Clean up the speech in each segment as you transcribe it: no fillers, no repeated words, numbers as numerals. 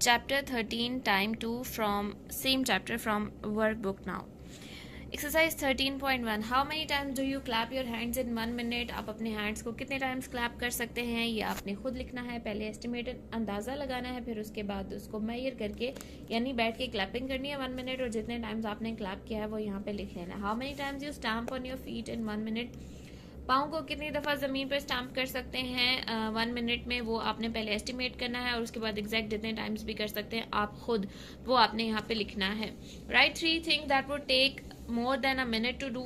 Chapter 13, Time 2 from same chapter from workbook now. Exercise 13.1 How many times do you clap your hands in 1 minute? आप अपने hands को कितने times clap कर सकते हैं ये आपने खुद लिखना है. पहले estimated अंदाज़ा लगाना है, फिर उसके बाद उसको measure करके यानी बैठ के clapping करनी है 1 minute और जितने times आपने clap किया है वो यहाँ पे लिख लेना है. How many times you stamp on your feet in 1 minute? पाँव को कितनी दफ़ा ज़मीन पर स्टैम्प कर सकते हैं 1 मिनट में, वो आपने पहले एस्टिमेट करना है और उसके बाद एग्जैक्ट जितने टाइम्स भी कर सकते हैं आप खुद, वो आपने यहाँ पे लिखना है. Write 3 things that would take more than a minute to do.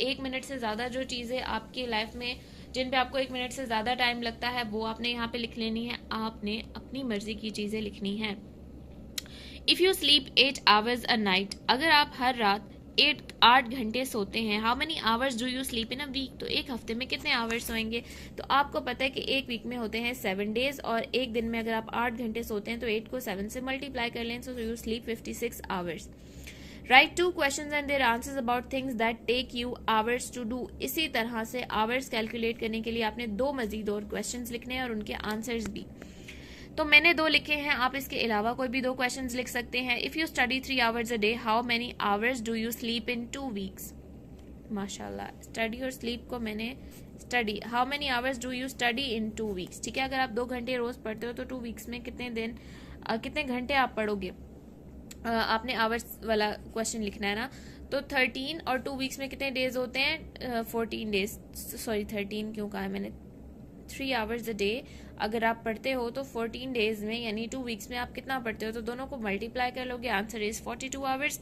1 minute से ज़्यादा जो चीज़ें आपकी लाइफ में जिन पे आपको 1 मिनट से ज़्यादा टाइम लगता है वो आपने यहाँ पे लिख लेनी है. आपने अपनी मर्जी की चीज़ें लिखनी है. If you sleep 8 hours a night, अगर आप हर रात 8 घंटे सोते हैं. How many hours do you sleep in a week, तो एक हफ्ते में कितने आवर्स सोएंगे. तो आपको पता है कि एक वीक में होते हैं 7 डेज और एक दिन में अगर आप 8 घंटे सोते हैं तो 8 को 7 से मल्टीप्लाई कर लें, so you sleep 56 hours. Write 2 questions and their answers about things that take you hours to do. इसी तरह से आवर्स कैलकुलेट करने के लिए आपने 2 मजीद और क्वेश्चंस लिखने हैं और उनके आंसर्स भी. तो मैंने 2 लिखे हैं, आप इसके अलावा कोई भी 2 क्वेश्चंस लिख सकते हैं. If you study 3 hours a day, how many hours do you sleep in 2 weeks. माशाल्लाह, स्टडी और स्लीप को मैंने study, how many hours do you study in 2 weeks. ठीक है, अगर आप 2 घंटे रोज पढ़ते हो तो 2 वीक्स में कितने घंटे आप पढ़ोगे. आपने आवर्स वाला क्वेश्चन लिखना है ना. तो 13 और 2 वीक्स में कितने डेज होते हैं 14 डेज. सॉरी 13 क्यों कहा है मैंने. 3 आवर्स अ डे अगर आप पढ़ते हो तो 14 डेज में यानी 2 वीक्स में आप कितना पढ़ते हो, तो दोनों को मल्टीप्लाई कर लोगे. Answer is 42 hours.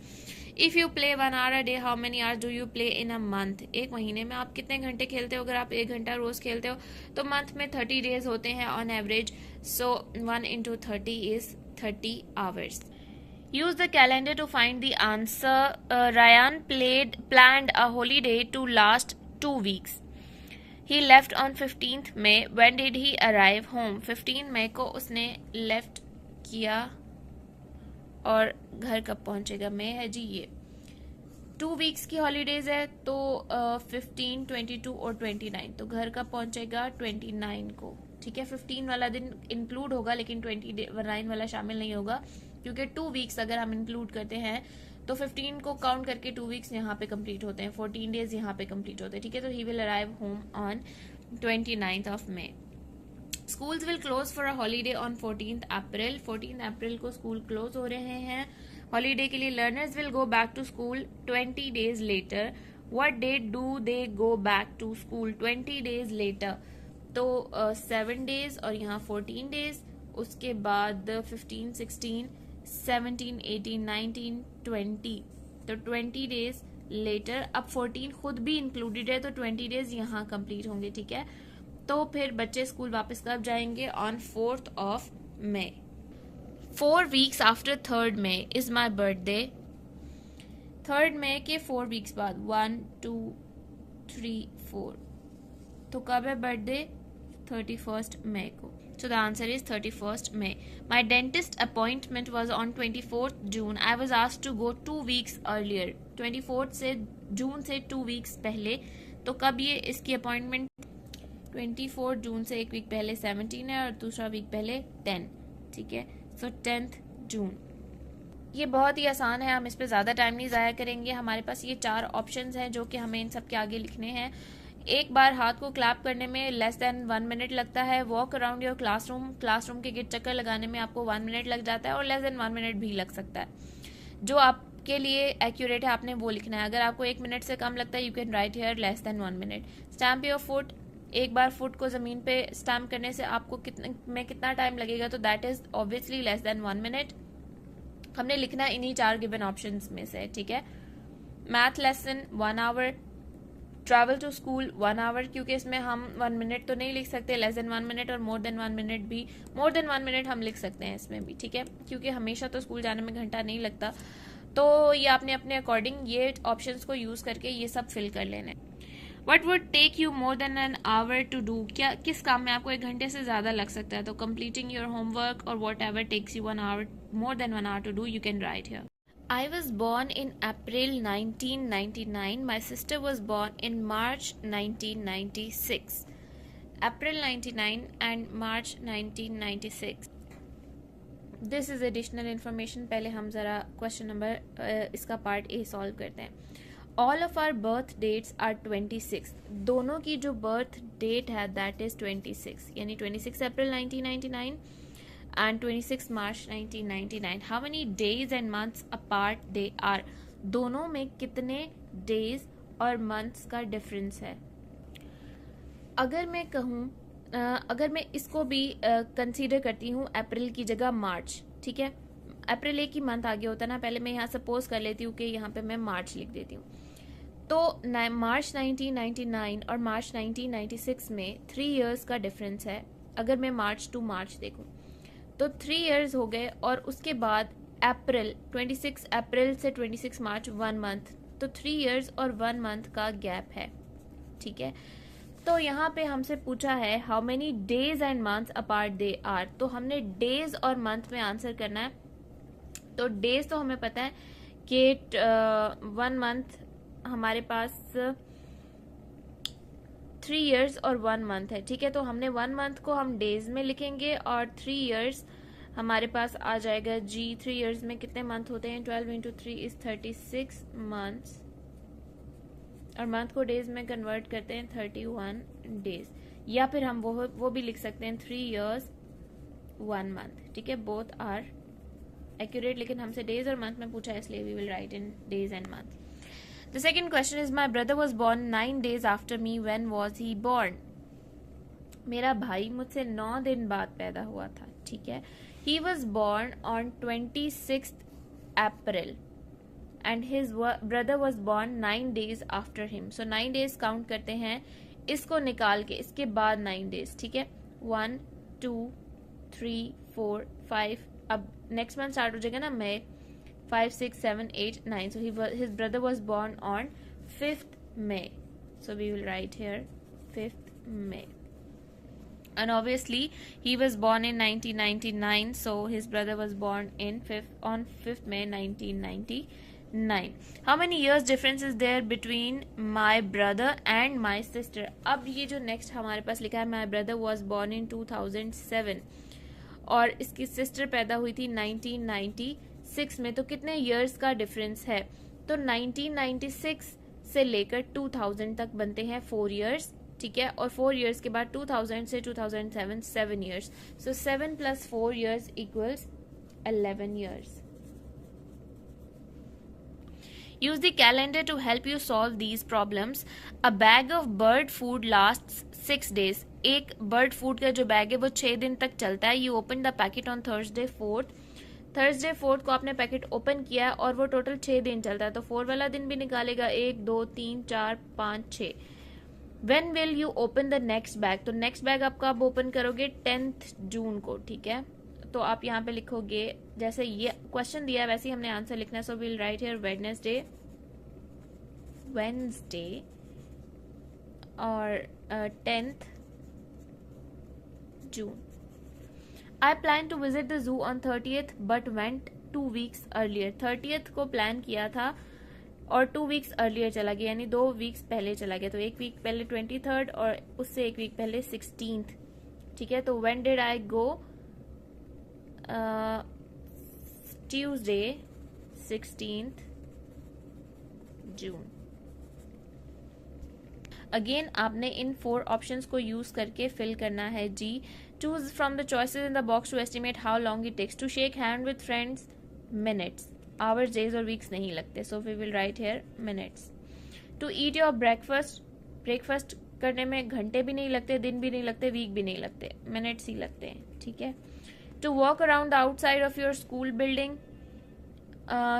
If you play 1 hour a day, how many hours do you play in a month. एक महीने में आप कितने घंटे खेलते हो. अगर आप 1 घंटा रोज खेलते हो तो मंथ में 30 डेज होते हैं on average, so 1 into 30 is 30 hours. Use the calendar to find the answer. Ryan planned a holiday to last 2 weeks. He left on 15th May. When did he arrive home? 15 मई को उसने left किया और घर कब पहुंचेगा. मई है जी ये. 2 weeks की हॉलीडेज है तो 15, 22 और 29, तो घर कब पहुंचेगा 29 को. ठीक है, 15 वाला दिन इंक्लूड होगा लेकिन 29 वाला शामिल नहीं होगा क्योंकि 2 वीक्स अगर हम इंक्लूड करते हैं तो 15 को काउंट करके 2 वीक्स यहाँ पे कंप्लीट होते हैं, 14 डेज यहाँ पे कंप्लीट होते हैं. ठीक है, तो he will arrive home on 29th of May. Schools will close for a holiday on 14th April. 14th April को स्कूल क्लोज हो रहे हैं हॉलीडे के लिए. Learners will go back to school 20 days later. What date do they go back to school 20 days later? तो 7 days और यहाँ 14 days, उसके बाद 15, 16, 17, 18, 19, 20, तो 20 डेज लेटर. अब 14 खुद भी इंक्लूडेड है तो 20 डेज यहाँ कंप्लीट होंगे. ठीक है, तो फिर बच्चे स्कूल वापस कब जाएंगे on 4th of May. 4 weeks after 3rd May is my birthday. 3rd May के 4 weeks बाद 1, 2, 3, 4, तो कब है बर्थडे 31st May को. So the answer is 31st May. My dentist appointment was on 24th June. I was asked to go 2 weeks earlier. 24th से जून से 2 weeks पहले, तो कब ये इसकी अपॉइंटमेंट 24 जून से 1 वीक पहले 17 है और दूसरा वीक पहले 10. ठीक है, सो 10th जून. ये बहुत ही आसान है, हम इस पर ज़्यादा टाइम नहीं ज़ाया करेंगे. हमारे पास ये 4 ऑप्शंस हैं जो कि हमें इन सब के आगे लिखने हैं. एक बार हाथ को क्लैप करने में लेस देन 1 मिनट लगता है. वॉक अराउंड योर क्लासरूम के गिट चक्कर लगाने में आपको 1 मिनट लग जाता है और लेस देन 1 मिनट भी लग सकता है. जो आपके लिए एक्यूरेट है आपने वो लिखना है. अगर आपको 1 मिनट से कम लगता है you can write here less than 1 minute. Stamp your foot, एक बार फुट को ज़मीन पे स्टैम्प करने से आपको कितना टाइम लगेगा, तो that is obviously less than 1 minute. हमने लिखना है इन्हीं 4 गिवन ऑप्शंस में से. ठीक है, math lesson 1 hour, travel to school 1 hour, क्योंकि इसमें हम 1 मिनट तो नहीं लिख सकते, लेस देन 1 मिनट और मोर देन 1 मिनट भी. मोर देन 1 मिनट हम लिख सकते हैं इसमें भी. ठीक है, क्योंकि हमेशा तो स्कूल जाने में घंटा नहीं लगता. तो ये आपने अपने अकॉर्डिंग ये ऑप्शंस को यूज करके ये सब फिल कर लेना है. What would take you more than an hour to do, क्या किस काम में आपको 1 घंटे से ज्यादा लग सकता है. तो कंप्लीटिंग योर होमवर्क और whatever takes you 1 hour more than 1 hour to do, you can write here. I was born in April 1999. My sister was born in March 1996. April 99 and March 1996. This is additional information. पहले हम ज़रा question number इसका part A solve करते हैं. All of our birth dates are 26. दोनों की जो birth date है दैट इज 26, यानी 26 April 1999 and 26 March 1999. How many days and months apart they are. दोनों में कितने डेज और मंथ्स का डिफरेंस है. अगर मैं कहूँ, अगर मैं इसको भी कंसीडर करती हूँ अप्रैल की जगह मार्च, ठीक है. अप्रैल एक ही मंथ आगे होता है ना. पहले मैं यहाँ सपोज कर लेती हूँ कि यहाँ पे मैं मार्च लिख देती हूँ. तो मार्च 1999 और मार्च 1996 में 3 इयर्स का डिफरेंस है. अगर मैं मार्च टू मार्च देखूँ तो 3 इयर्स हो गए. और उसके बाद अप्रैल 26 अप्रैल से 26 मार्च 1 मंथ, तो 3 इयर्स और 1 मंथ का गैप है, ठीक है. तो यहाँ पे हमसे पूछा है how many days and months apart they are. तो हमने डेज और मंथ में आंसर करना है. तो डेज तो हमें पता है कि 1 मंथ हमारे पास 3 इयर्स और 1 मंथ है, ठीक है. तो हमने 1 मंथ को हम डेज में लिखेंगे और 3 इयर्स हमारे पास आ जाएगा जी. 3 इयर्स में कितने मंथ होते हैं. 12 इंटू 3 इज 36 मंथ्स. और मंथ को डेज में कन्वर्ट करते हैं 31 डेज. या फिर हम वो भी लिख सकते हैं 3 इयर्स 1 मंथ, ठीक है. बोथ आर एक्यूरेट, लेकिन हमसे डेज और मंथ में पूछा है इसलिए we will write in days and month. The second question is my brother was born 9 days after me. When was he born. मेरा भाई मुझसे 9 दिन बाद पैदा हुआ था, ठीक है. He was born on 26 April and his brother was born 9 days after him. So 9 days count करते हैं इसको निकाल के, इसके बाद 9 days, ठीक है. 1 2 3 4 5. अब नेक्स्ट मंथ स्टार्ट हो जाएगा ना मई. 5 6 7 8 9. So his brother was born on 5th May. So we will write here 5th May. And obviously he was born in 1999, so his brother was born on 5th May 1999. How many years difference is there between my brother and my sister. अब ये जो next हमारे पास लिखा है my brother was born in 2007 और इसकी sister पैदा हुई थी 1996 में. तो कितने years का डिफरेंस है. तो 1996 से लेकर 2000 तक बनते हैं 4 years, ठीक है. और 4 years के बाद 2000 से 2007 7 years. So 7 plus 4 years equals 11 years. Use the calendar to help you solve these problems. A bag of bird food lasts 6 days. एक बर्ड फूड का जो बैग है वो 6 दिन तक चलता है. You open the packet on Thursday 4th. Thursday 4th को आपने पैकेट ओपन किया है और वो टोटल 6 दिन चलता है. तो 4 वाला दिन भी निकालेगा. 1 2 3 4 5 6. When will you open the next bag? तो नेक्स्ट बैग आप कब ओपन करोगे. 10th जून को, ठीक है. तो आप यहाँ पे लिखोगे जैसे ये क्वेश्चन दिया है वैसे ही हमने आंसर लिखना है. So we'll write here Wednesday और 10th June. I plan to visit the zoo on 30th but went 2 weeks earlier. 30th को प्लान किया था और 2 weeks अर्लियर चला गया, यानी 2 weeks पहले चला गया. तो 1 week पहले 23rd और उससे 1 week पहले 16th, ठीक है. तो when did I go. Tuesday 16th June. Again आपने इन 4 ऑप्शंस को यूज करके फिल करना है जी. Choose from the choices in the box to estimate how long it takes to shake hand with friends. Minutes. Hours, days और weeks नहीं लगते. So we will write here minutes. To eat your breakfast करने में घंटे भी नहीं लगते, दिन भी नहीं लगते, वीक भी नहीं लगते, मिनट्स ही लगते हैं, ठीक है. To walk around the outside of your school building.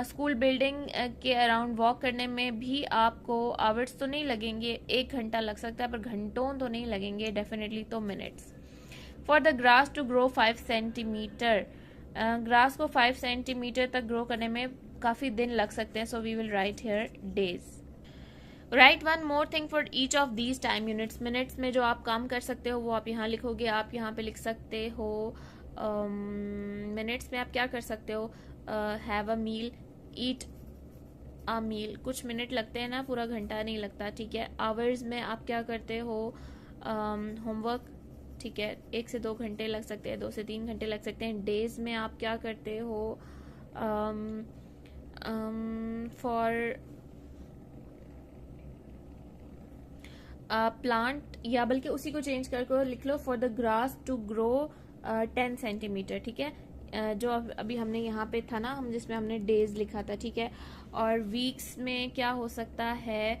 School building के अराउंड वॉक करने में भी आपको आवर्स तो नहीं लगेंगे, 1 घंटा लग सकता है, पर घंटों तो नहीं लगेंगे डेफिनेटली, तो minutes. For the grass to grow 5 centimetre. Grass को 5 सेंटीमीटर तक ग्रो करने में काफी दिन लग सकते हैं. So we will write here days. Write one more thing for each of these time units. Minutes में जो आप काम कर सकते हो वो आप यहाँ लिखोगे. आप यहाँ पे लिख सकते हो मिनट्स में आप क्या कर सकते हो. हैव अ मील, ईट अ मील. कुछ मिनट लगते हैं ना, पूरा घंटा नहीं लगता, ठीक है. आवर्स में आप क्या करते हो. होमवर्क, ठीक है, 1 से 2 घंटे लग सकते हैं, 2 से 3 घंटे लग सकते हैं। डेज में आप क्या करते हो? फॉर प्लांट, या बल्कि उसी को चेंज करके लिख लो for the grass to grow 10 centimetre, ठीक है। जो अभी हमने यहाँ पे था ना, हम जिसमें हमने डेज लिखा था, ठीक है। और वीक्स में क्या हो सकता है?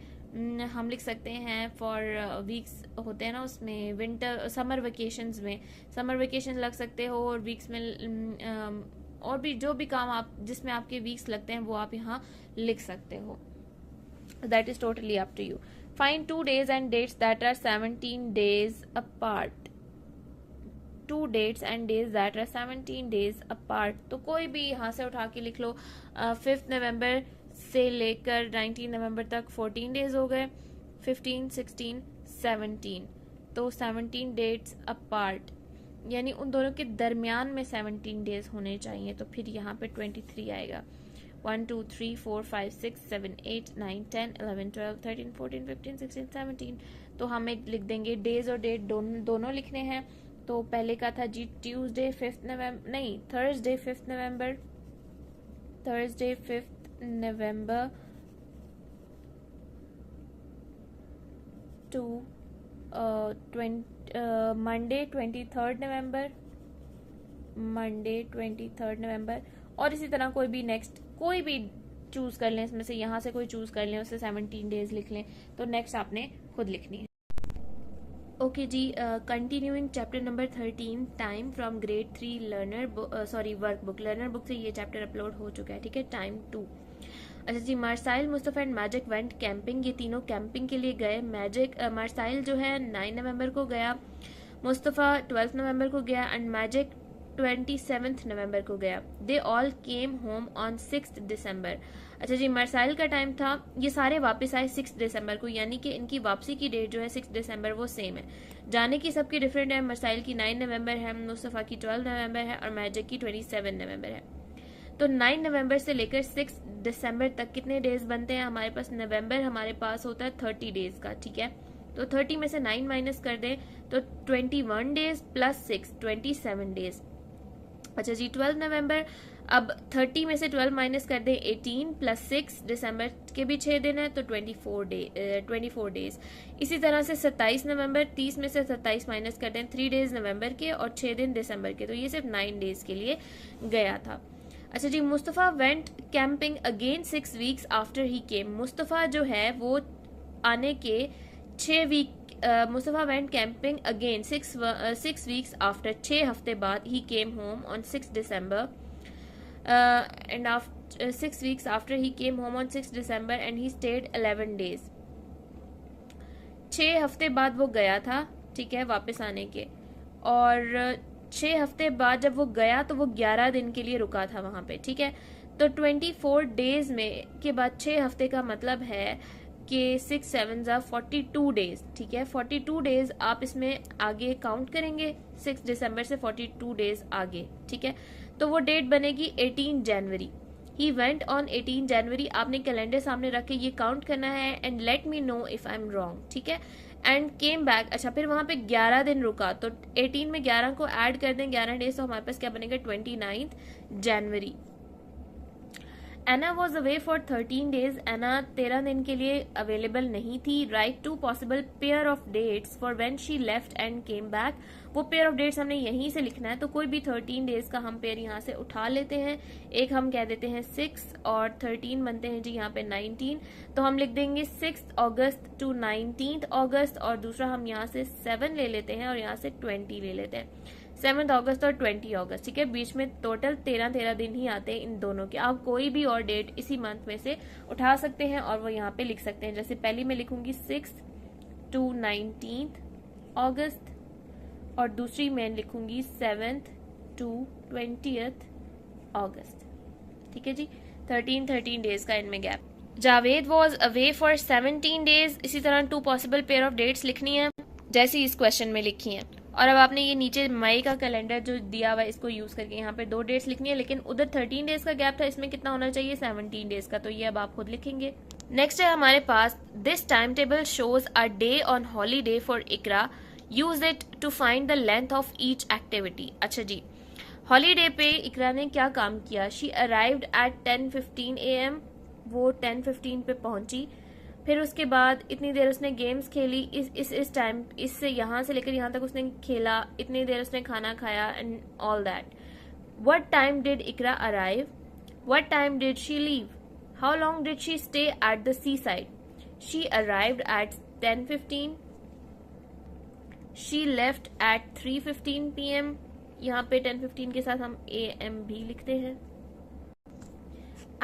हम लिख सकते हैं फॉर वीक्स होते हैं ना, उसमें विंटर समर वेकेशंस में समर वेकेशन लग सकते हो, और वीक्स में और भी जो भी काम आप जिसमें आपके वीक्स लगते हैं वो आप यहाँ लिख सकते हो। That is totally up to you. Find 2 days and dates that are 17 days apart. 2 dates and days that are 17 days apart. तो कोई भी यहाँ से उठा के लिख लो। 5 नवंबर से लेकर 19 नवंबर तक 14 डेज हो गए, 15, 16, 17, तो 17 डेट्स अपार्ट, यानी उन दोनों के दरमियान में 17 डेज होने चाहिए। तो फिर यहाँ पे 23 आएगा। 1, 2, 3, 4, 5, 6, 7, 8, 9, 10, 11, 12, 13, 14, 15, 16, 17। तो हमें लिख देंगे डेज और डेट दोनों लिखने हैं। तो पहले का था जी ट्यूसडे 5 नवंबर, नहीं Thursday 5 November, Thursday 5 November to Monday 23 November, Monday 23 November. और इसी तरह कोई भी नेक्स्ट कोई भी चूज कर लें, इसमें से यहाँ से कोई चूज कर लें, उससे 17 डेज लिख लें। तो नेक्स्ट आपने खुद लिखनी है। Okay ji, continuing chapter number 13 time from grade 3 workbook. Learner book से ये चैप्टर अपलोड हो चुका है, ठीक है। टाइम 2। अच्छा जी, Marcel, Mustafa and Magic went camping. ये तीनों कैंपिंग के लिए गए। मार्साइल जो है 9 नवंबर को गया, मुस्तफा 12 नवंबर को गया, एंड मैजिक 27 नवंबर को गया। They all came home on 6 दिसंबर। अच्छा जी, मार्साइल का टाइम था, ये सारे वापस आए 6 दिसंबर को, यानी कि इनकी वापसी की डेट जो है 6 दिसंबर वो सेम है। जाने की सबकी डिफरेंट है। मार्साइल की 9 नवंबर है, मुस्तफा की 12 नवंबर है, और मैजिक की 27 नवंबर है। तो 9 नवंबर से लेकर 6 दिसंबर तक कितने डेज बनते हैं हमारे पास? नवंबर हमारे पास होता है 30 डेज का, ठीक है। तो 30 में से 9 माइनस कर दें तो 21 डेज प्लस 6 27 डेज। अच्छा जी, 12 नवंबर, अब 30 में से 12 माइनस कर दें 18 प्लस 6, दिसंबर के भी 6 दिन है तो 24 डेज। इसी तरह से 27 नवंबर, 30 में से 27 माइनस कर दें 3 डेज नवंबर के और 6 दिन दिसंबर के, तो ये सिर्फ 9 डेज के लिए गया था। अच्छा जी, Mustafa went camping again 6 weeks after he came. Mustafa जो है वो आने के 6 वीक Mustafa went camping again 6 weeks after, 6 हफ्ते बाद ही came home on 6 December and आफ्टर 6 weeks after he came home on 6 December and he stayed 11 days. 6 हफ्ते बाद वो गया था, ठीक है, वापस आने के, और 6 हफ्ते बाद जब वो गया तो वो 11 दिन के लिए रुका था वहां पे, ठीक है। तो 24 डेज में के बाद 6 हफ्ते का मतलब है कि 6 7 42 डेज, ठीक है। 42 डेज आप इसमें आगे काउंट करेंगे 6 दिसंबर से 42 डेज आगे, ठीक है। तो वो डेट बनेगी 18 जनवरी। ही वेंट ऑन 18 जनवरी। आपने कैलेंडर सामने रख के ये काउंट करना है and let me know if I am wrong, ठीक है। एंड केम बैक, अच्छा फिर वहां पे 11 दिन रुका, तो 18 में 11 को ऐड कर दें 11 डेज, तो हमारे पास क्या बनेगा 29 जनवरी। Anna was away for 13 days. Anna 13 दिन के लिए अवेलेबल नहीं थी। Write 2 possible pair of dates for when she left and came back. वो पेयर ऑफ डेट्स हमने यहीं से लिखना है, तो कोई भी 13 डेज का हम पेयर यहाँ से उठा लेते हैं। एक हम कह देते हैं 6 और 13 बनते हैं जी यहाँ पे 19, तो हम लिख देंगे 6 अगस्त टू 19 अगस्त, और दूसरा हम यहाँ से 7 ले लेते हैं और यहाँ से 20 ले लेते हैं, 7 अगस्त और 20 अगस्त, ठीक है। बीच में टोटल 13 दिन ही आते हैं इन दोनों के। आप कोई भी और डेट इसी मंथ में से उठा सकते हैं और वो यहाँ पे लिख सकते हैं। जैसे पहली में लिखूंगी 6 टू 19 अगस्त, और दूसरी में लिखूंगी 7 टू 20 अगस्त, ठीक है जी। 13 डेज का इनमें gap. Javed was away for 17 days. इसी तरह 2 पॉसिबल पेयर ऑफ डेट्स लिखनी है जैसे इस क्वेश्चन में लिखी है। और अब आपने ये नीचे मई का कैलेंडर जो दिया हुआ है इसको यूज करके यहाँ पे 2 डेट्स लिखनी है, लेकिन उधर 13 डेज का गैप था, इसमें कितना होना चाहिए 17 डेज का, तो ये अब आप खुद लिखेंगे। नेक्स्ट है हमारे पास this time table shows a day on holiday for Iqra. Use it to find the length of each activity. अच्छा जी, हॉलीडे पे इकरा ने क्या काम किया? शी अराइव्ड एट 10:15 AM, वो 10:15 पे पहुंची। फिर उसके बाद इतनी देर उसने गेम्स खेली, इस टाइम, इससे यहाँ से लेकर यहाँ तक उसने खेला, इतनी देर उसने खाना खाया and all that. What time did Iqra arrive? What time did she leave? How long did she stay at the seaside? She arrived at 10:15, she left at 3:15 PM। यहाँ पे 10:15 के साथ हम AM भी लिखते हैं।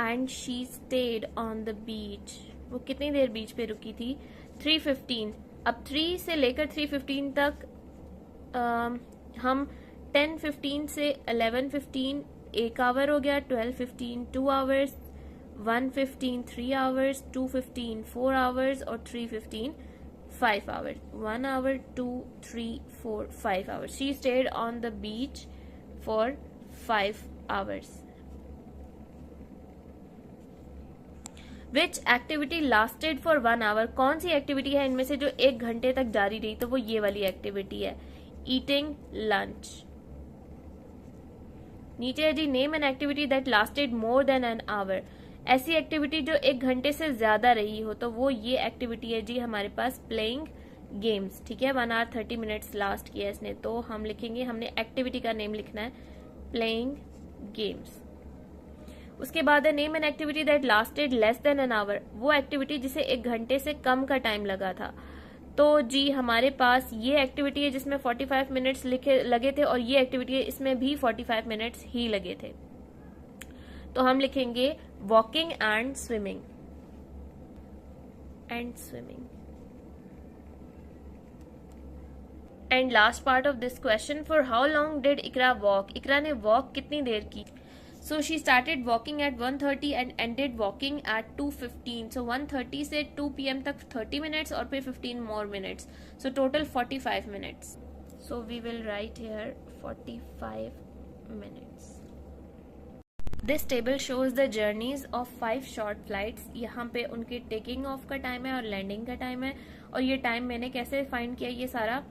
And she stayed on the beach, वो कितनी देर बीच पे रुकी थी? 3:15। अब 3 से लेकर 3:15 तक हम 10:15 से 11:15 1 आवर हो गया, 12:15 2 आवर्स, 1:15 3 आवर्स, 2:15 4 आवर्स और 3:15 5 hours. 1 hour, 2, 3, 4, 5 hours. She stayed on the beach for 5 hours. Which activity lasted for 1 hour? कौन सी एक्टिविटी है इनमें से जो 1 घंटे तक जारी रही? तो वो ये वाली एक्टिविटी है, eating lunch. नीचे है जी, name an activity that lasted more than an hour. ऐसी एक्टिविटी जो 1 घंटे से ज्यादा रही हो, तो वो ये एक्टिविटी है जी हमारे पास प्लेइंग गेम्स। ठीक है, 1 hour 30 minutes लास्ट किया इसने, तो हम लिखेंगे, हमने एक्टिविटी का नेम लिखना है प्लेइंग गेम्स। उसके बाद है name an activity that lasted less than an our, वो एक्टिविटी जिसे 1 घंटे से कम का टाइम लगा था। तो जी हमारे पास ये एक्टिविटी है जिसमें 45 मिनट्स लगे थे, और ये एक्टिविटी है इसमें भी 45 मिनट्स ही लगे थे। तो हम लिखेंगे walking and swimming. And last part of this question, for how long did Iqra walk? Iqra ने वॉक कितनी देर की? So she started walking at 1:30 and ended walking at 2:15. So 1:30 से 2 PM तक 30 minutes और फिर 15 more minutes. So total 45 minutes. So we will write here 45 minutes. This table shows the journeys of 5 short flights. यहाँ पे उनके taking off का time है और landing का टाइम है, और ये टाइम मैंने कैसे फाइंड किया? ये सारा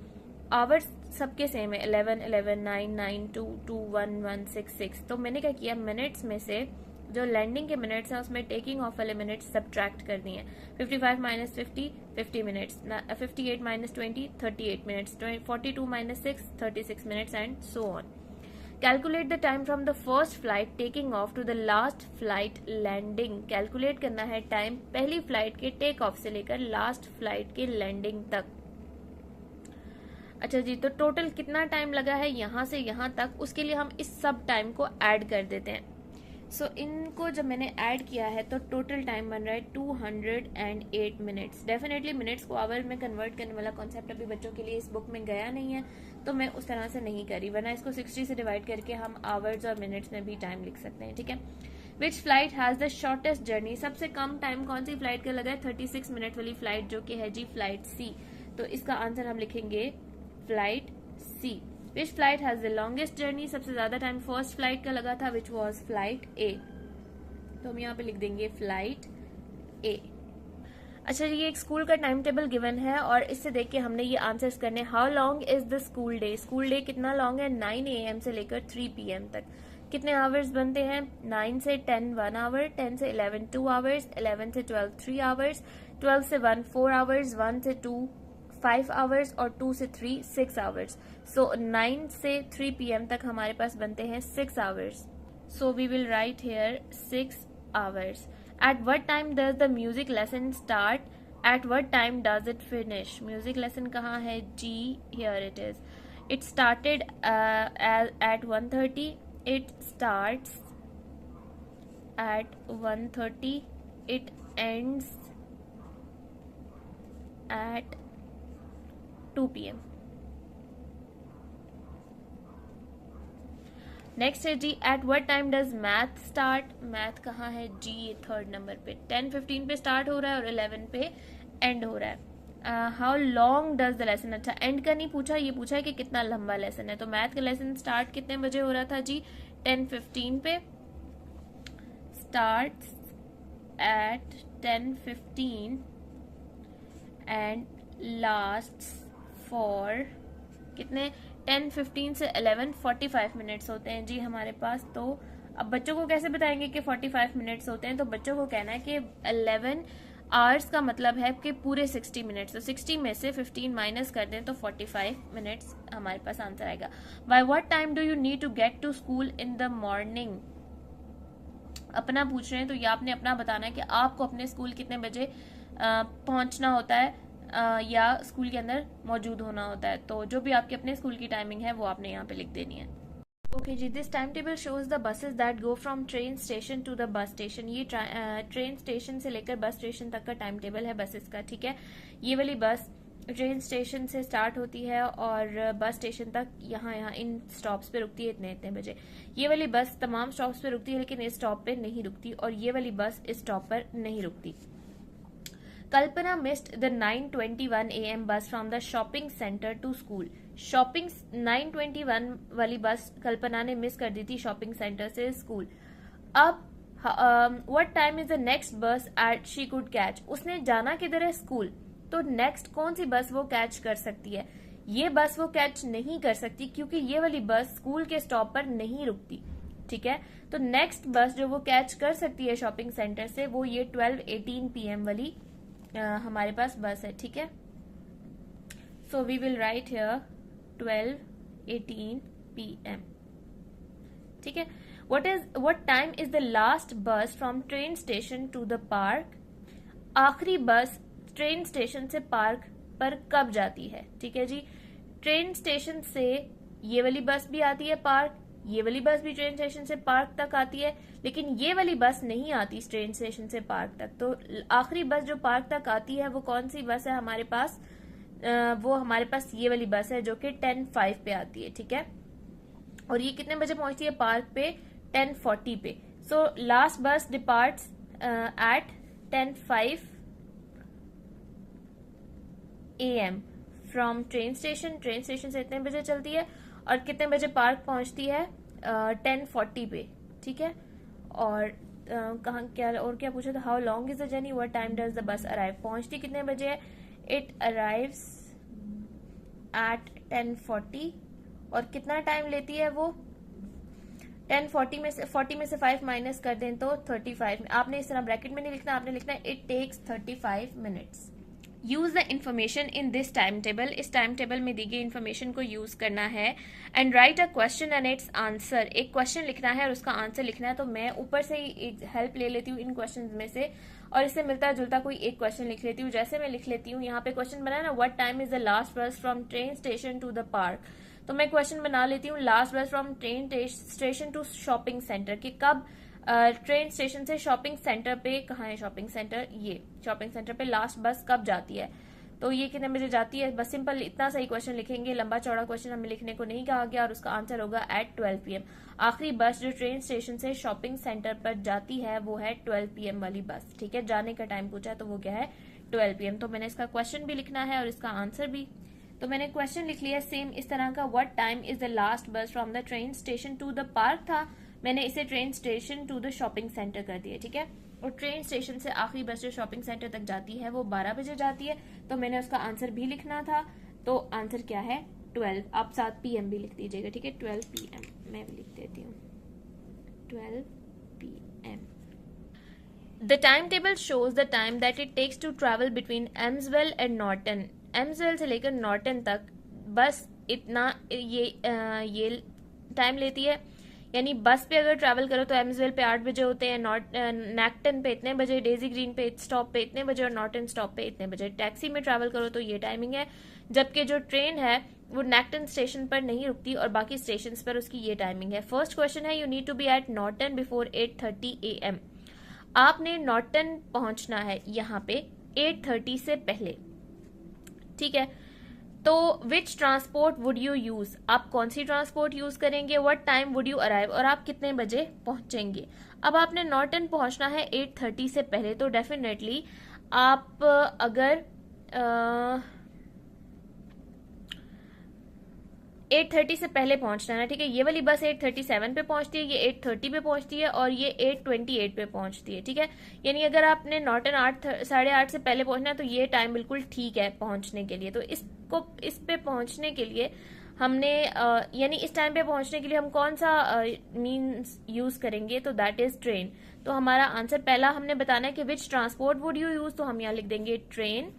आवर्स सबके सेम है, 11 11 9 9 2 2 1 1 6 6। तो मैंने क्या किया, मिनट्स में से जो लैंडिंग के मिनट्स हैं उसमें टेकिंग ऑफ वाले मिनट्स सब्ट्रैक्ट कर दिए। 55 minus 50 50 minutes, 58 minus 20 38 minutes, 42 minus 6 36 minutes and so on. Calculate the time from the first flight taking off to the last flight landing. Calculate करना है टाइम पहली flight के take off से लेकर last flight के landing तक। अच्छा जी, तो टोटल कितना टाइम लगा है यहाँ से यहाँ तक, उसके लिए हम इस सब टाइम को ऐड कर देते हैं। सो इनको जब मैंने ऐड किया है तो टोटल टाइम बन रहा है 208 मिनट्स। डेफिनेटली मिनट्स को आवर में कन्वर्ट करने वाला कॉन्सेप्ट अभी बच्चों के लिए इस बुक में गया नहीं है, तो मैं उस तरह से नहीं करी, वरना इसको 60 से डिवाइड करके हम आवर्स और मिनट्स में भी टाइम लिख सकते हैं। ठीक है, which flight has the shortest journey? सबसे कम टाइम कौन सी फ्लाइट का लगा है? 36 मिनट वाली फ्लाइट, जो कि है जी फ्लाइट सी। तो इसका आंसर हम लिखेंगे flight C. Which flight has the longest journey? सबसे ज्यादा टाइम फर्स्ट फ्लाइट का लगा था, विच वॉज फ्लाइट ए। तो हम यहाँ पे लिख देंगे फ्लाइट ए। अच्छा जी, ये एक स्कूल का टाइम टेबल गिवन है और इससे देख के हमने ये आंसर्स करने। How long is the school day? School day कितना लॉन्ग है? 9 AM से लेकर 3 PM तक। कितने आवर्स बनते हैं? 9 से 10 1 आवर, 10 से 11 2 आवर्स, 11 से 12 3 आवर्स, 12 से 1 4 आवर्स, 1 से 2 5 आवर्स और 2 से 3 6 आवर्स। सो 9 से 3 PM तक हमारे पास बनते हैं 6 hours. So we will write here 6 hours. At what time does the music lesson start? At what time does it finish? Music lesson कहाँ है जी? Here it is. It started at 1:30. It starts at 1:30. It ends at 2 PM. Next है जी, at what time does math start? Math कहाँ है जी? ये 3rd number पे 10:15 पे start हो रहा है और 11 पे एंड हो रहा है। How long does the lesson? अच्छा, एंड का नहीं पूछा, ये पूछा है कि कितना लंबा लेसन है। तो मैथ का लेसन स्टार्ट कितने बजे हो रहा था जी? 10:15 पे। Start at 10:15 and last for कितने 10:15 से 11:45 मिनट्स होते हैं जी हमारे पास। तो अब बच्चों को कैसे बताएंगे कि 45 मिनट्स होते हैं, तो बच्चों को कहना है कि 11 आवर्स का मतलब है कि पूरे 60 मिनट्स, तो 60 में से 15 माइनस कर दें तो 45 मिनट्स हमारे पास आंसर आएगा। By what time do you need to get to school in the morning. अपना पूछ रहे हैं तो ये आपने अपना बताना है कि आपको अपने स्कूल कितने बजे पहुंचना होता है या स्कूल के अंदर मौजूद होना होता है। तो जो भी आपके अपने स्कूल की टाइमिंग है वो आपने यहाँ पे लिख देनी है। Okay ji, this time table shows the buses that go from train station to the bus station. ये ट्रेन स्टेशन से लेकर बस स्टेशन तक का टाइम टेबल है बसेस का, ठीक है। ये वाली बस ट्रेन स्टेशन से स्टार्ट होती है और बस स्टेशन तक यहाँ इन स्टॉप्स पे रुकती है इतने इतने बजे। ये वाली बस तमाम स्टॉप्स पे रुकती है लेकिन इस स्टॉप पे नहीं रुकती, और ये वाली बस इस स्टॉप पर नहीं रुकती। Kalpana missed the 9:21 AM bus from the shopping centre to school. Shopping 9:21 वाली बस कल्पना ने मिस कर दी थी शॉपिंग सेंटर से स्कूल। अब what time is the next bus at she could catch. उसने जाना किधर है, स्कूल। तो नेक्स्ट कौन सी बस वो कैच कर सकती है। ये बस वो कैच नहीं कर सकती क्योंकि ये वाली बस स्कूल के स्टॉप पर नहीं रुकती, ठीक है। तो नेक्स्ट बस जो वो कैच कर सकती है शॉपिंग सेंटर से वो ये 12:18 PM वाली हमारे पास बस है, ठीक है। So we will write here 12:18 PM, ठीक है। What time is the last bus from train station to the park. आखिरी बस ट्रेन स्टेशन से पार्क पर कब जाती है, ठीक है जी। ट्रेन स्टेशन से ये वाली बस भी आती है पार्क, ये वाली बस भी ट्रेन स्टेशन से पार्क तक आती है, लेकिन ये वाली बस नहीं आती ट्रेन स्टेशन से पार्क तक। तो आखिरी बस जो पार्क तक आती है वो कौन सी बस है हमारे पास, वो हमारे पास ये वाली बस है जो कि 10:05 पे आती है, ठीक है। और ये कितने बजे पहुंचती है पार्क पे, 10:40 पे। So last bus departs at 10:05 AM from train station. Train station से इतने बजे चलती है और कितने बजे पार्क पहुंचती है, 10:40 पे, ठीक है। और कहाँ क्या और क्या पूछा था, how long is the journey, what time does the bus arrive. पहुंचती कितने बजे है, इट अराइव्स एट 10:40। और कितना टाइम लेती है वो, 10:40 में से 40 में से 5 माइनस कर दें तो 35। आपने इस तरह ब्रैकेट में नहीं लिखना, आपने लिखना है it takes 35 minutes. Use the information in this time table. इस टाइम टेबल में दी गई इन्फॉर्मेशन को यूज करना है। And write a question and its answer. एक क्वेश्चन लिखना है और उसका आंसर लिखना है। तो मैं ऊपर से ही हेल्प ले लेती हूँ इन क्वेश्चंस में से और इससे मिलता जुलता कोई एक क्वेश्चन लिख लेती हूँ। जैसे मैं लिख लेती हूँ, यहाँ पे क्वेश्चन बना है ना, what time is the last bus from train station to the park. तो मैं क्वेश्चन बना लेती हूँ last bus from train station to shopping centre, कि कब ट्रेन स्टेशन से शॉपिंग सेंटर पे, कहाँ है शॉपिंग सेंटर, ये शॉपिंग सेंटर पे लास्ट बस कब जाती है। तो ये कितने बजे जाती है, बस सिंपल इतना सही क्वेश्चन लिखेंगे। लंबा चौड़ा क्वेश्चन हमें लिखने को नहीं कहा गया और उसका आंसर होगा एट 12 PM। आखिरी बस जो ट्रेन स्टेशन से शॉपिंग सेंटर पर जाती है वो है 12 PM वाली बस, ठीक है। जाने का टाइम पूछा है तो वो क्या है, 12 PM। तो मैंने इसका क्वेश्चन भी लिखना है और इसका आंसर भी। तो मैंने क्वेश्चन लिख लिया सेम इस तरह का, what time is the last bus from the train station to the park था, मैंने इसे train station to the shopping centre कर दिया, ठीक है। और ट्रेन स्टेशन से आखिरी बस जो शॉपिंग सेंटर तक जाती है वो 12 बजे जाती है, तो मैंने उसका आंसर भी लिखना था। तो आंसर क्या है, 12। आप 7 PM भी लिख दीजिएगा, ठीक है। 12 PM मैं भी लिख देती हूँ, 12 PM। The time table shows the time that it takes to travel between Elmswell and Norton. Elmswell से लेकर नॉर्टन तक बस इतना ये टाइम लेती है। यानी बस पे अगर ट्रैवल करो तो एम्सवेल पे 8 बजे होते हैं, नैक्टन पे इतने बजे, डेजी ग्रीन पे स्टॉप पे इतने बजे और नॉर्टन स्टॉप पे इतने बजे। टैक्सी में ट्रैवल करो तो ये टाइमिंग है, जबकि जो ट्रेन है वो नैक्टन स्टेशन पर नहीं रुकती और बाकी स्टेशन पर उसकी ये टाइमिंग है। फर्स्ट क्वेश्चन है, you need to be at Norton before 8:30 AM। आपने नॉर्टन पहुंचना है यहाँ पे 8:30 से पहले, ठीक है। तो विच ट्रांसपोर्ट वुड यू यूज, आप कौन सी ट्रांसपोर्ट यूज करेंगे, what time would you arrive, और आप कितने बजे पहुंचेंगे। अब आपने नॉर्टन पहुंचना है 8:30 से पहले, तो डेफिनेटली आप अगर 8:30 से पहले पहुंचना है ना, ठीक है। ये वाली बस 8:37 पे पहुंचती है, ये 8:30 पे पहुंचती है और ये 8:28 पे पहुंचती है, ठीक है। यानी अगर आपने नॉर्टन 8:30 से पहले पहुंचना है तो ये टाइम बिल्कुल ठीक है पहुंचने के लिए। तो इस पे पहुंचने के लिए हमने यानी इस टाइम पे पहुंचने के लिए हम कौन सा मीन्स यूज करेंगे, तो दैट इज ट्रेन। तो हमारा आंसर पहला हमने बताना है कि विच ट्रांसपोर्ट वुड यू यूज, तो हम यहाँ लिख देंगे ट्रेन।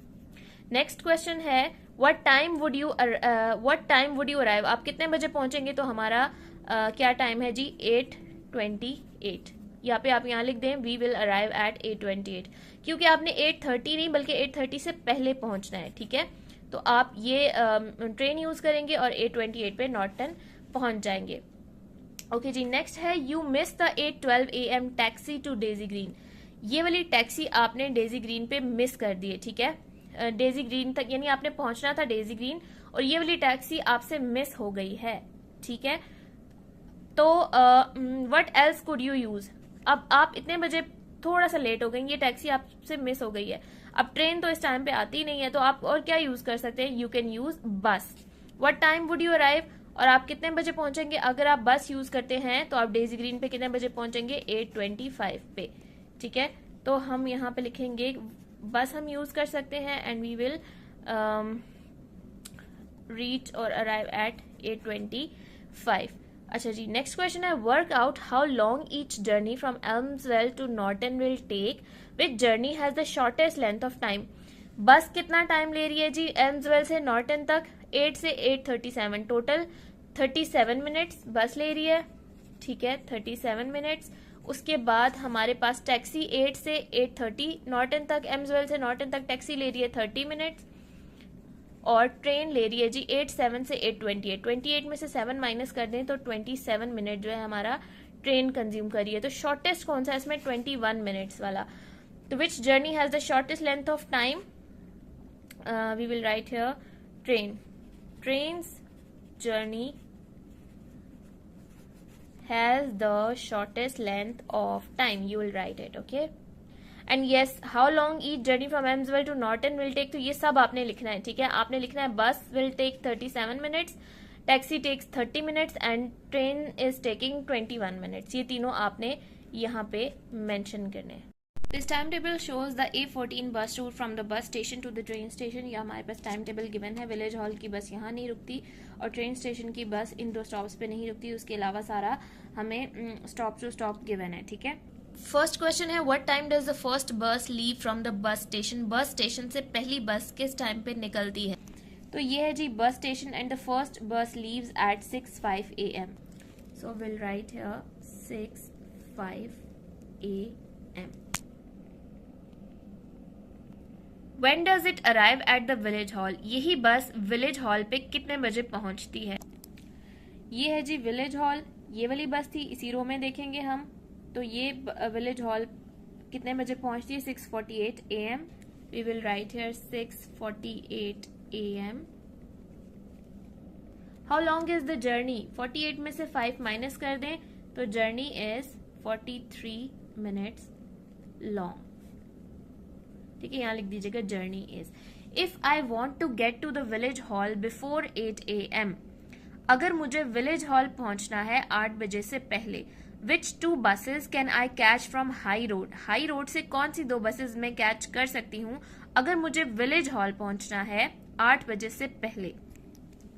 नेक्स्ट क्वेश्चन है what time would you arrive, आप कितने बजे पहुंचेंगे, तो हमारा क्या टाइम है जी 8:28। यहाँ पे आप यहाँ लिख दें वी विल अराइव एट 8:28, क्योंकि आपने 8:30 नहीं बल्कि 8:30 से पहले पहुंचना है, ठीक है। तो आप ये ट्रेन यूज करेंगे और 8:28 पे नॉर्टन पहुंच जाएंगे। ओके जी, नेक्स्ट है you miss the 8:12 AM taxi to Daisy Green, ये वाली टैक्सी आपने डेजी ग्रीन पे मिस कर दी है, ठीक है। डेजी ग्रीन तक यानी आपने पहुंचना था डेजी ग्रीन और ये वाली टैक्सी आपसे मिस हो गई है, ठीक है। तो what else could you use, अब आप इतने बजे थोड़ा सा लेट हो गई, ये टैक्सी आपसे मिस हो गई है, अब ट्रेन तो इस टाइम पे आती नहीं है, तो आप और क्या यूज कर सकते हैं, यू कैन यूज बस। What time would you arrive, और आप कितने बजे पहुंचेंगे, अगर आप बस यूज करते हैं तो आप डेजी ग्रीन पे कितने बजे पहुंचेंगे 8:25 पे, ठीक है। तो हम यहाँ पे लिखेंगे बस हम यूज कर सकते हैं एंड वी विल रीच और अराइव एट 8:25। अच्छा जी, नेक्स्ट क्वेश्चन है work out how long each journey from Elmswell to Norton will take, which journey has the shortest length of time, बस कितना टाइम ले रही है जी एल्म्सवेल से नॉर्टन तक, 8 से 8:37, टोटल 37 मिनट्स बस ले रही है, ठीक है 37 मिनट्स। उसके बाद हमारे पास टैक्सी 8 से 8:30 नॉर्टन तक, एल्म्सवेल से नॉर्टन तक टैक्सी ले रही है 30 मिनट्स, और ट्रेन ले रही है जी 8:07 से 8:28, 28 में से 7 माइनस कर दें तो 27 मिनट जो है हमारा ट्रेन कंज्यूम कर रही है। तो शॉर्टेस्ट कौन सा है इसमें, 21 मिनट्स वाला। तो which journey has the shortest length of time, we will write here train, trains journey has the shortest length of time, you will write it, okay। and yes, how long each journey from Elmswell to Norton will take, तो ये सब आपने लिखना है, ठीक है। आपने लिखना है बस will take 37 minutes, taxi takes 30 minutes and train is taking 21 minutes, ये तीनों आपने यहाँ पे मेंशन करने हैं। This timetable shows the A14 bus route from the bus station to the train station, या हमारे पास टाइम टेबल गिवन है, विलेज हॉल की बस यहाँ नहीं रुकती और ट्रेन स्टेशन की बस इन 2 स्टॉप्स पे नहीं रुकती, उसके अलावा सारा हमें स्टॉप टू स्टॉप गिवन है, ठीक है। फर्स्ट क्वेश्चन है what time does the first bus leave from the bus station, bus station से पहली बस किस टाइम पे निकलती है, तो ये है जी bus station and the first bus leaves at 6:05 AM, so will write here 6:05 AM। When does it arrive at the village hall, यही बस विलेज हॉल पे कितने बजे पहुंचती है, ये है जी विलेज हॉल, ये वाली बस थी, इसी रो में देखेंगे हम, तो ये विलेज हॉल कितने बजे पहुंचती है 6:48 AM, we will write here 6:48 AM। How long is the journey, 48 में से 5 माइनस कर दें तो जर्नी इज 43 मिनट्स लॉन्ग, ठीक है। यहाँ लिख दीजिएगा journey is. If I want to get to the village hall before 8 AM, अगर मुझे विलेज हॉल पहुंचना है 8 बजे से पहले, विच 2 buses can I catch from high road, high road से कौन सी 2 buses मैं कैच कर सकती हूँ अगर मुझे विलेज हॉल पहुंचना है 8 बजे से पहले।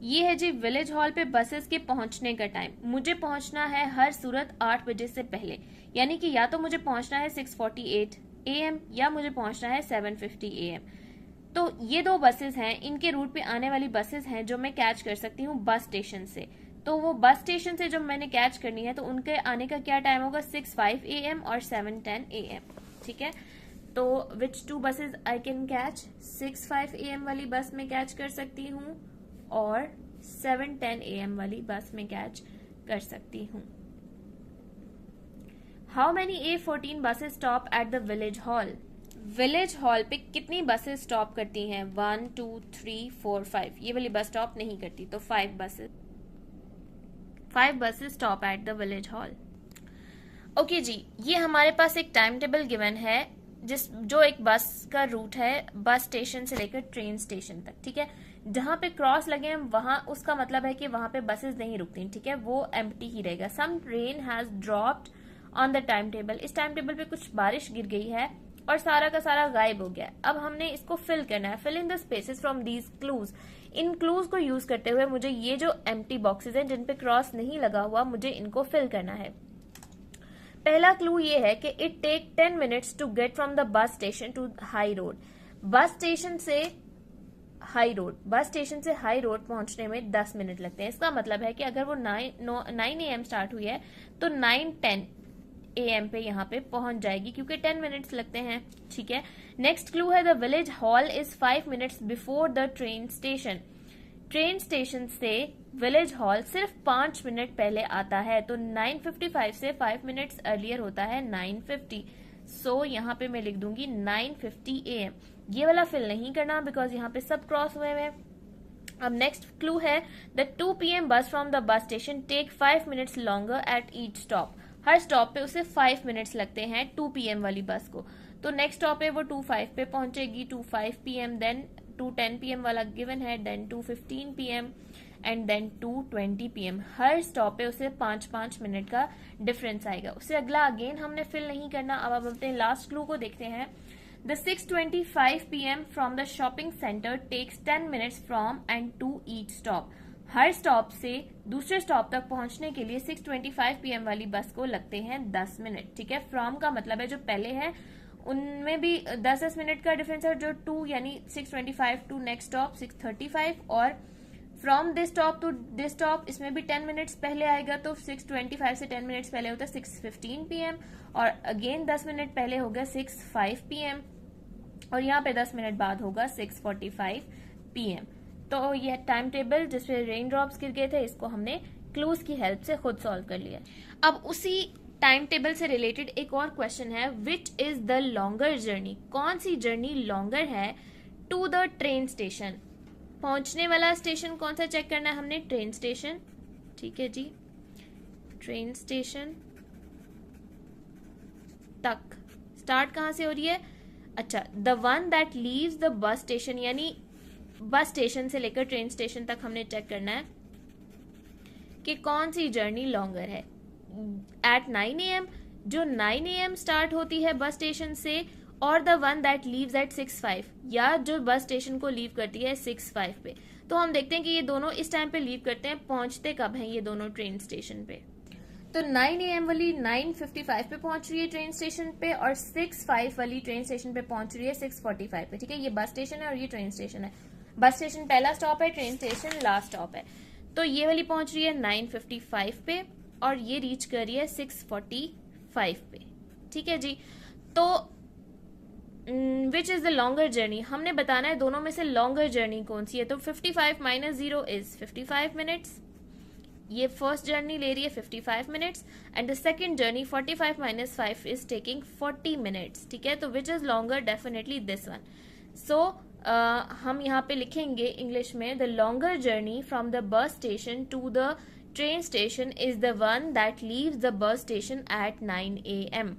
ये है जी विलेज हॉल पे बसेस के पहुंचने का टाइम, मुझे पहुंचना है हर सूरत 8 बजे से पहले, यानी कि या तो मुझे पहुंचना है 6:48 AM या मुझे पहुंचना है 7:50 AM। तो ये 2 बसेस हैं, इनके रूट पे आने वाली बसेस हैं जो मैं कैच कर सकती हूँ बस स्टेशन से, तो वो बस स्टेशन से जब मैंने कैच करनी है तो उनके आने का क्या टाइम होगा 6:05 AM और 7:10 AM, ठीक है। तो विच 2 buses I can catch, 6:05 AM वाली बस में कैच कर सकती हूँ और 7:10 AM वाली बस में कैच कर सकती हूँ। How many A14 buses stop at the village hall, village hall पे कितनी बसेस स्टॉप करती हैं, 1 2 3 4 5, ये वाली बस स्टॉप नहीं करती, तो 5 buses stop at the village hall. Okay जी, ये हमारे पास एक टाइम टेबल गिवन है जो एक बस का रूट है बस स्टेशन से लेकर ट्रेन स्टेशन तक, ठीक है। जहां पे क्रॉस लगे हैं वहां उसका मतलब है कि वहां पे बसेस नहीं रुकती, ठीक है, वो एम्प्टी ही रहेगा। Some rain has dropped on the time table, इस टाइम टेबल पे कुछ बारिश गिर गई है और सारा का सारा गायब हो गया। अब हमने इसको फिल करना है। Fill in the spaces from these clues. इन क्लूज को यूज करते हुए मुझे ये जो एम्प्टी बॉक्सेस हैं जिन पे क्रॉस नहीं लगा हुआ, मुझे इनको फिल करना है। पहला क्लू ये है कि it take 10 minutes to get from the bus station to high road. Bus station से हाई रोड पहुंचने में 10 मिनट लगते हैं। इसका मतलब है कि अगर वो 9 AM स्टार्ट हुई है तो 9:10 AM पे यहाँ पे पहुंच जाएगी, क्योंकि 10 मिनट्स लगते हैं। ठीक है। नेक्स्ट क्लू है the village hall is 5 minutes before the train station. Train station से विलेज हॉल सिर्फ 5 मिनट पहले आता है, तो 9:55 से 5 मिनट्स अर्लियर होता है 9:50। सो यहाँ पे मैं लिख दूंगी 9:50 AM। ये वाला फिल नहीं करना बिकॉज यहाँ पे सब क्रॉस हुए हैं। अब नेक्स्ट क्लू है the 2 PM bus from the bus station take 5 minutes longer at each stop. हर स्टॉप पे उसे 5 मिनट्स लगते हैं 2 PM वाली बस को। तो नेक्स्ट स्टॉप पे वो 2:05 पे पहुंचेगी, 2:05 PM, देन 2:10 PM वाला गिवन है, then 2:15 PM and then 2:20 PM। हर स्टॉप पे उसे 5-5 मिनट का डिफरेंस आएगा। उससे अगला अगेन हमने फिल नहीं करना। अब आप अपने लास्ट क्लू को देखते हैं। The 6:25 PM from the shopping centre takes 10 minutes from and to each stop. हर स्टॉप से दूसरे स्टॉप तक पहुंचने के लिए 6:25 PM वाली बस को लगते हैं 10 मिनट। ठीक है। फ्रॉम का मतलब है जो पहले है उनमें भी 10-10 मिनट का डिफरेंस है, जो 2 यानी 6:25 टू नेक्स्ट स्टॉप 6:35, और from this stop to this stop इसमें भी 10 मिनट्स पहले आएगा, तो 6:25 से 10 मिनट्स पहले होता है 6:15 PM, और अगेन 10 मिनट पहले होगा 6:05 PM, और यहाँ पे 10 मिनट बाद होगा 6:45 PM। तो ये टाइम टेबल जिसपे रेन ड्रॉप्स गिर गए थे, इसको हमने क्लूज की हेल्प से खुद सॉल्व कर लिया। अब उसी टाइम टेबल से रिलेटेड एक और क्वेश्चन है, which is the longer journey. कौन सी जर्नी लॉन्गर है टू द ट्रेन स्टेशन। पहुंचने वाला स्टेशन कौन सा चेक करना है हमने, ट्रेन स्टेशन। ठीक है जी, ट्रेन स्टेशन तक स्टार्ट कहां से हो रही है। अच्छा, the one that leaves the bus station, यानी बस स्टेशन से लेकर ट्रेन स्टेशन तक हमने चेक करना है कि कौन सी जर्नी लॉन्गर है। एट 9 AM, जो 9 AM स्टार्ट होती है बस स्टेशन से, और the one that leaves at 6:05, या जो बस स्टेशन को लीव करती है 6:05 पे। तो हम देखते हैं कि ये दोनों इस टाइम पे लीव करते हैं, पहुंचते कब हैं ये दोनों ट्रेन स्टेशन पे। तो 9 AM वाली 9:55 पे पहुंच रही है ट्रेन स्टेशन पे, और 6:05 वाली ट्रेन स्टेशन पे पहुंच रही है 6:45 पे। ठीक है, ये बस स्टेशन है और ये ट्रेन स्टेशन है। बस स्टेशन पहला स्टॉप है, ट्रेन स्टेशन लास्ट स्टॉप है। तो ये वाली पहुंच रही है 9:55 पे, और ये रीच कर रही है 6:45 पे। ठीक है जी। तो which is the longer journey, हमने बताना है दोनों में से लॉन्गर जर्नी कौन सी है। तो 55 - 0 इज 55 मिनट्स। ये फर्स्ट जर्नी ले रही है 55 minutes, and the second journey 45 - 5 is taking 40 minutes. ठीक है, तो which is longer, definitely this one. So हम यहाँ पे लिखेंगे इंग्लिश में, the longer journey from the bus station to the train station is the one that leaves the bus station at 9 AM।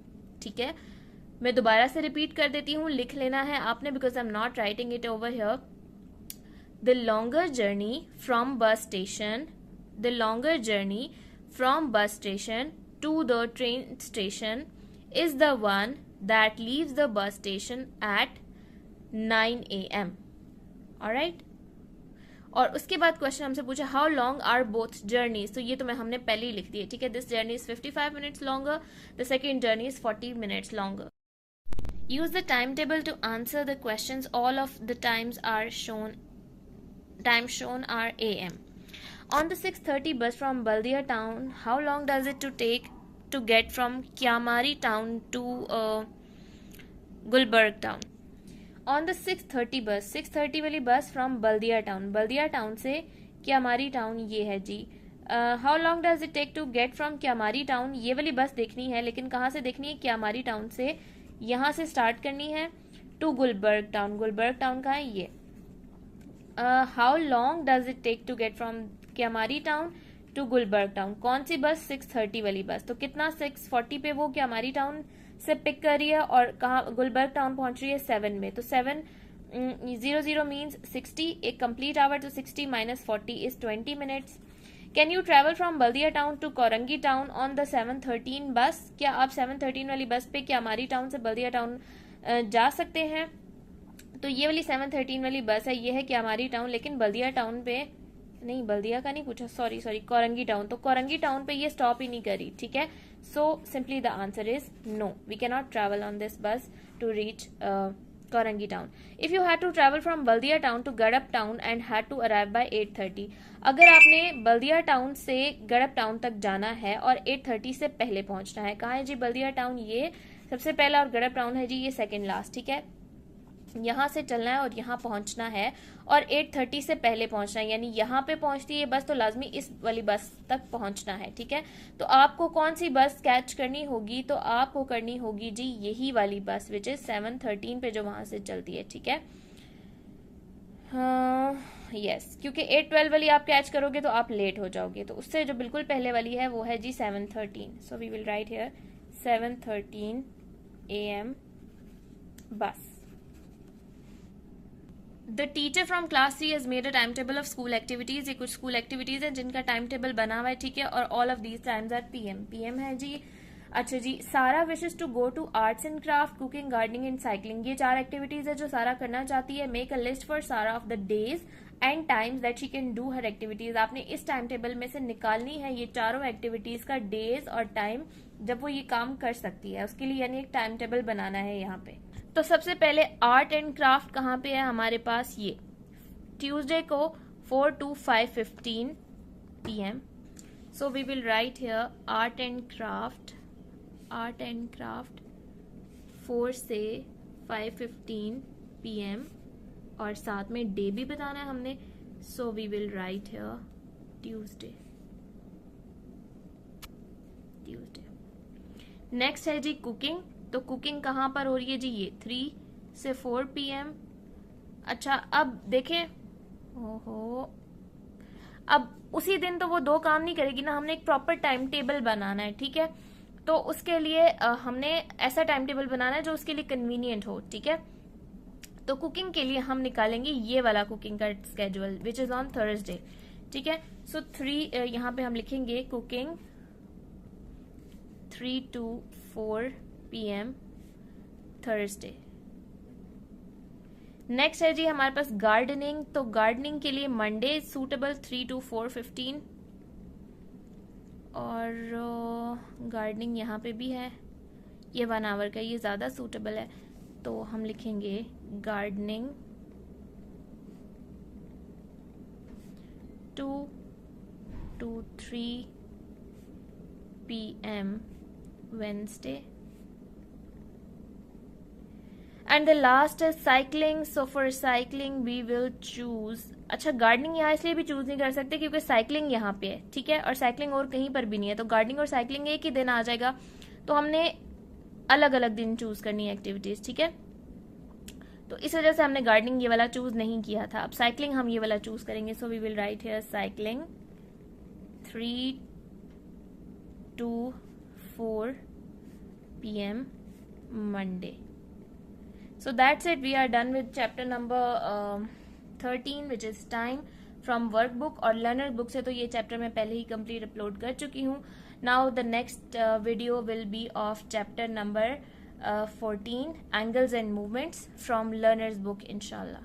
ठीक है, मैं दोबारा से रिपीट कर देती हूँ, लिख लेना है आपने, because I am not writing it over here. The longer journey from bus station, the longer journey from bus station to the train station is the one that leaves the bus station at 9 AM। Alright. और उसके बाद question हमसे पूछा how long are both journeys. तो ये तो हमने पहले ही लिख दिया। ठीक है, this journey is 55 minutes longer, the second journey is 40 minutes longer. Use the time table to answer the questions. All of the times are shown, time shown are AM. On the 6:30 bus from Baldia town, how long does it to get from Kyamari town to Gulbarg town? On the 6:30 bus, 6:30 वाली बस from Baldia town से क्यामारी town ये है जी। How long does it take to get from Kiamari town, ये वाली बस देखनी है, लेकिन कहाँ से देखनी है, क्यामारी टाउन से, यहाँ से स्टार्ट करनी है to Gulberg town. Gulberg town कहाँ है ये। How long does it take to get from Kiamari town to Gulberg town, कौन सी बस, 6:30 वाली बस। तो कितना, 6:40 पे वो क्यामारी टाउन से पिक कर रही है, और कहाँ गुलबर्ग टाउन पहुंच रही है 7 में। तो 7:00 मीन्स 60, एक कंप्लीट आवर, तो 60 - 40 is 20 minutes. Can you travel from Baldia town to Korangi town on the 7:13 bus, क्या आप 7:13 वाली बस पे क्यामारी टाउन से बल्दिया टाउन जा सकते हैं। तो ये वाली 7:13 वाली बस है, ये है क्यामारी टाउन, लेकिन बल्दिया टाउन पे नहीं, बल्दिया का नहीं पूछा, सॉरी कोरंगी टाउन, तो कोरंगी टाउन पे ये स्टॉप ही नहीं करी, ठीक है। So simply the answer is no, we can not travel on this bus to reach Korangi town. If you had to travel from Baldia town to Gadap town and had to arrive by 8:30, अगर आपने बल्दिया town से गड़प town तक जाना है और 8:30 से पहले पहुंचना है, कहाँ है जी बल्दिया टाउन, ये सबसे पहला, और गड़प टाउन है जी ये सेकेंड लास्ट, ठीक है। यहाँ से चलना है और यहाँ पहुंचना है और 8:30 से पहले पहुंचना है, यानी यहाँ पे पहुंचती है बस तो लाजमी इस वाली बस तक पहुंचना है, ठीक है। तो आपको कौन सी बस कैच करनी होगी, तो आपको करनी होगी जी यही वाली बस, विच इज 7:13 पे जो वहां से चलती है, ठीक है। यस, क्योंकि 8:12 वाली आप कैच करोगे तो आप लेट हो जाओगे, तो उससे जो बिल्कुल पहले वाली है वो है जी 7:13। So we will write here 7:13 AM bus. The teacher from class 3 has made a time table of school activities, ये कुछ स्कूल एक्टिविटीज है जिनका टाइम टेबल बना हुआ है, ठीक है, और all of these times are PM। PM है जी, अच्छा जी, Sara wishes to go to arts and craft, cooking, gardening and cycling, ये 4 एक्टिविटीज है जो सारा करना चाहती है। Make a list for Sara of the days and times that she can do her activities, आपने इस टाइम टेबल में से निकालनी है ये चारों एक्टिविटीज का डेज और टाइम जब वो ये काम कर सकती है, उसके लिए यानी एक टाइम टेबल बनाना है यहाँ पे। तो सबसे पहले आर्ट एंड क्राफ्ट कहाँ पे है हमारे पास, ये ट्यूसडे को 4 to 5:15 PM। So we will write here art and craft 4 से 5:15 PM, और साथ में डे भी बताना है हमने। So we will write here Tuesday. Next है जी कुकिंग, तो कुकिंग कहाँ पर हो रही है जी, ये 3 से 4 PM। अच्छा, अब देखें, ओहो, अब उसी दिन तो वो 2 काम नहीं करेगी ना, हमने एक प्रॉपर टाइम टेबल बनाना है, ठीक है। तो उसके लिए हमने ऐसा टाइम टेबल बनाना है जो उसके लिए कन्वीनियंट हो, ठीक है। तो कुकिंग के लिए हम निकालेंगे ये वाला कुकिंग का schedule which is on Thursday, ठीक है। सो 3 यहाँ पे हम लिखेंगे cooking 3 to 4 PM Thursday. Next है जी हमारे पास गार्डनिंग, तो गार्डनिंग के लिए मंडे सूटेबल 3 to 4:15, और गार्डनिंग यहाँ पे भी है, ये 1 hour का, ये ज्यादा सूटेबल है, तो हम लिखेंगे gardening 2 to 3 PM Wednesday। And the last is cycling. So for cycling we will choose, अच्छा गार्डनिंग यहाँ इसलिए भी चूज नहीं कर सकते क्योंकि साइकिलिंग यहाँ पे है, ठीक है, और साइकिलिंग और कहीं पर भी नहीं है, तो गार्डनिंग और साइकिलिंग एक ही दिन आ जाएगा, तो हमने अलग अलग दिन चूज करनी है एक्टिविटीज, ठीक है। तो इस वजह से हमने गार्डनिंग ये वाला चूज नहीं किया था, अब साइकिलिंग हम ये वाला चूज करेंगे। So we will write here cycling 3 to 4 PM Monday। So that's it, we are done with chapter number 13 which is time from workbook, और learner book से तो ये chapter मैं पहले ही complete upload कर चुकी हूँ। Now the next video will be of chapter number 14 angles and movements from learner's book inshallah।